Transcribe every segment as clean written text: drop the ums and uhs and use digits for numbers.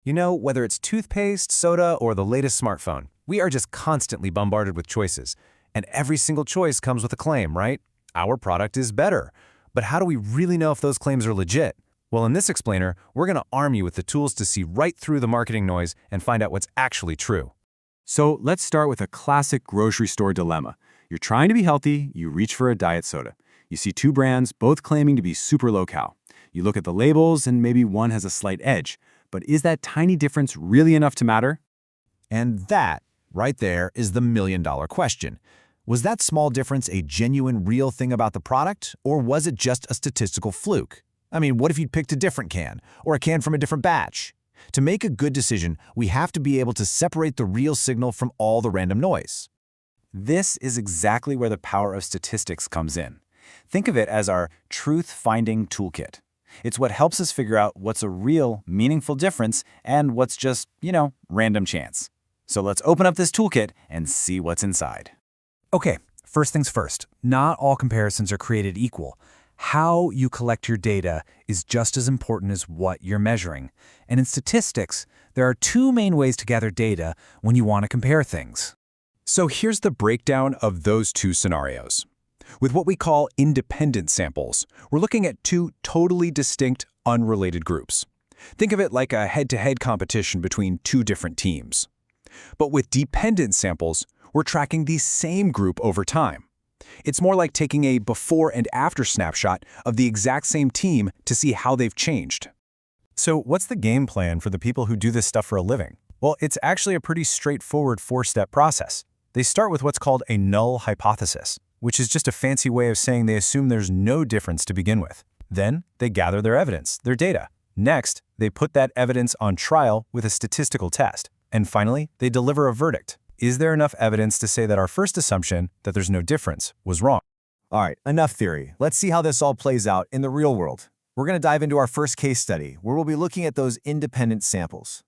You know, whether it's toothpaste, soda, or the latest smartphone, we are just constantly bombarded with choices. And every single choice comes with a claim, right? Our product is better. But how do we really know if those claims are legit? Well, in this explainer, we're going to arm you with the tools to see right through the marketing noise and find out what's actually true. So let's start with a classic grocery store dilemma. You're trying to be healthy, you reach for a diet soda. You see two brands, both claiming to be super low-cal. You look at the labels and maybe one has a slight edge. But is that tiny difference really enough to matter? And that, right there, is the million-dollar question. Was that small difference a genuine, real thing about the product, or was it just a statistical fluke? I mean, what if you'd picked a different can, or a can from a different batch? To make a good decision, we have to be able to separate the real signal from all the random noise. This is exactly where the power of statistics comes in. Think of it as our truth-finding toolkit. It's what helps us figure out what's a real, meaningful difference and what's just, random chance. So let's open up this toolkit and see what's inside. Okay, first things first. Not all comparisons are created equal. How you collect your data is just as important as what you're measuring. And in statistics, there are two main ways to gather data when you want to compare things. So here's the breakdown of those two scenarios. With what we call independent samples, we're looking at two totally distinct, unrelated groups. Think of it like a head-to-head competition between two different teams. But with dependent samples, we're tracking the same group over time. It's more like taking a before and after snapshot of the exact same team to see how they've changed. So what's the game plan for the people who do this stuff for a living? Well, it's actually a pretty straightforward four-step process. They start with what's called a null hypothesis, which is just a fancy way of saying they assume there's no difference to begin with. Then they gather their evidence, their data. Next, they put that evidence on trial with a statistical test. And finally, they deliver a verdict. Is there enough evidence to say that our first assumption, that there's no difference, was wrong? All right, enough theory. Let's see how this all plays out in the real world. We're going to dive into our first case study, where we'll be looking at those independent samples.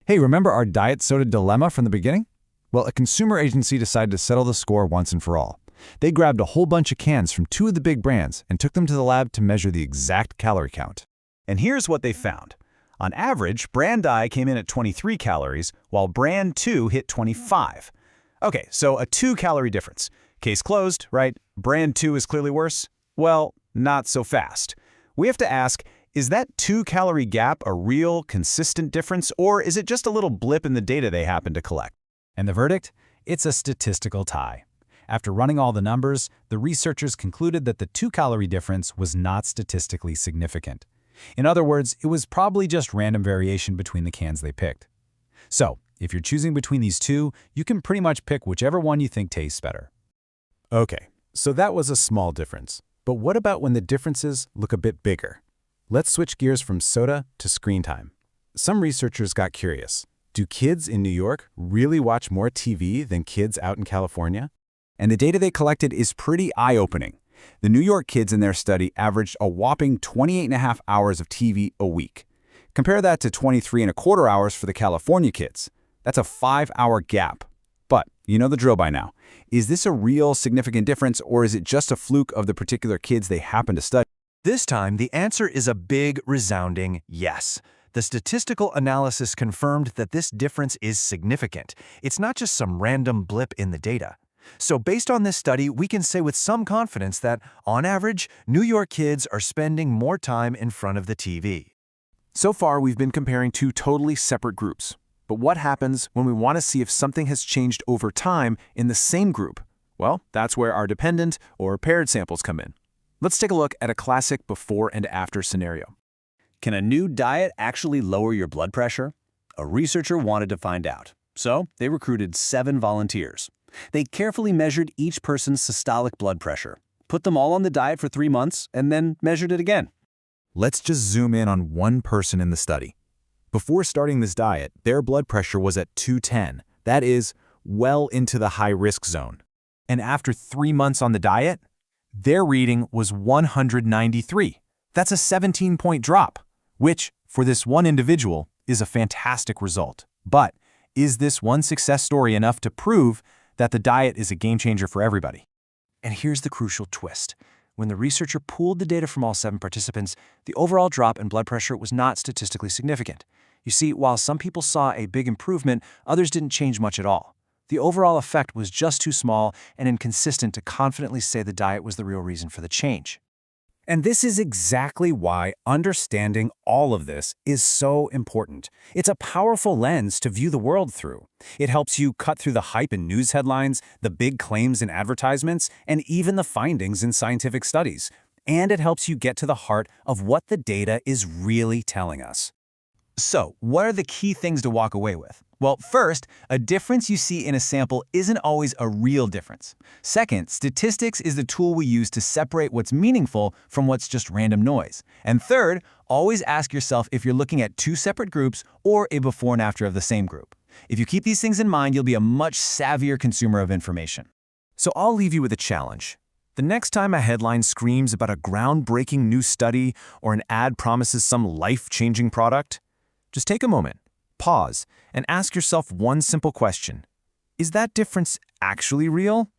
Hey, remember our diet soda dilemma from the beginning? Well, a consumer agency decided to settle the score once and for all. They grabbed a whole bunch of cans from two of the big brands and took them to the lab to measure the exact calorie count. And here's what they found. On average, brand I came in at 23 calories, while brand 2 hit 25. Okay, so a 2-calorie difference. Case closed, right? Brand 2 is clearly worse? Well, not so fast. We have to ask, is that 2-calorie gap a real, consistent difference, or is it just a little blip in the data they happen to collect? And the verdict? It's a statistical tie. After running all the numbers, the researchers concluded that the 2-calorie difference was not statistically significant. In other words, it was probably just random variation between the cans they picked. So, if you're choosing between these two, you can pretty much pick whichever one you think tastes better. Okay, so that was a small difference. But what about when the differences look a bit bigger? Let's switch gears from soda to screen time. Some researchers got curious. Do kids in New York really watch more TV than kids out in California? And the data they collected is pretty eye-opening. The New York kids in their study averaged a whopping 28.5 hours of TV a week. Compare that to 23.25 hours for the California kids. That's a 5-hour gap. But you know the drill by now. Is this a real significant difference, or is it just a fluke of the particular kids they happen to study? This time, the answer is a big, resounding yes. The statistical analysis confirmed that this difference is significant. It's not just some random blip in the data. So based on this study, we can say with some confidence that, on average, New York kids are spending more time in front of the TV. So far, we've been comparing two totally separate groups. But what happens when we want to see if something has changed over time in the same group? Well, that's where our dependent or paired samples come in. Let's take a look at a classic before and after scenario. Can a new diet actually lower your blood pressure? A researcher wanted to find out. So they recruited 7 volunteers. They carefully measured each person's systolic blood pressure, put them all on the diet for 3 months, and then measured it again. Let's just zoom in on one person in the study. Before starting this diet, their blood pressure was at 210. That is, well into the high-risk zone. And after 3 months on the diet, their reading was 193. That's a 17-point drop, which, for this one individual, is a fantastic result. But is this one success story enough to prove that the diet is a game changer for everybody? And here's the crucial twist. When the researcher pooled the data from all 7 participants, the overall drop in blood pressure was not statistically significant. You see, while some people saw a big improvement, others didn't change much at all. The overall effect was just too small and inconsistent to confidently say the diet was the real reason for the change. And this is exactly why understanding all of this is so important. It's a powerful lens to view the world through. It helps you cut through the hype in news headlines, the big claims in advertisements, and even the findings in scientific studies. And it helps you get to the heart of what the data is really telling us. So, what are the key things to walk away with? Well, first, a difference you see in a sample isn't always a real difference. Second, statistics is the tool we use to separate what's meaningful from what's just random noise. And third, always ask yourself if you're looking at two separate groups or a before and after of the same group. If you keep these things in mind, you'll be a much savvier consumer of information. So I'll leave you with a challenge. The next time a headline screams about a groundbreaking new study or an ad promises some life-changing product, just take a moment, pause, and ask yourself one simple question. Is that difference actually real?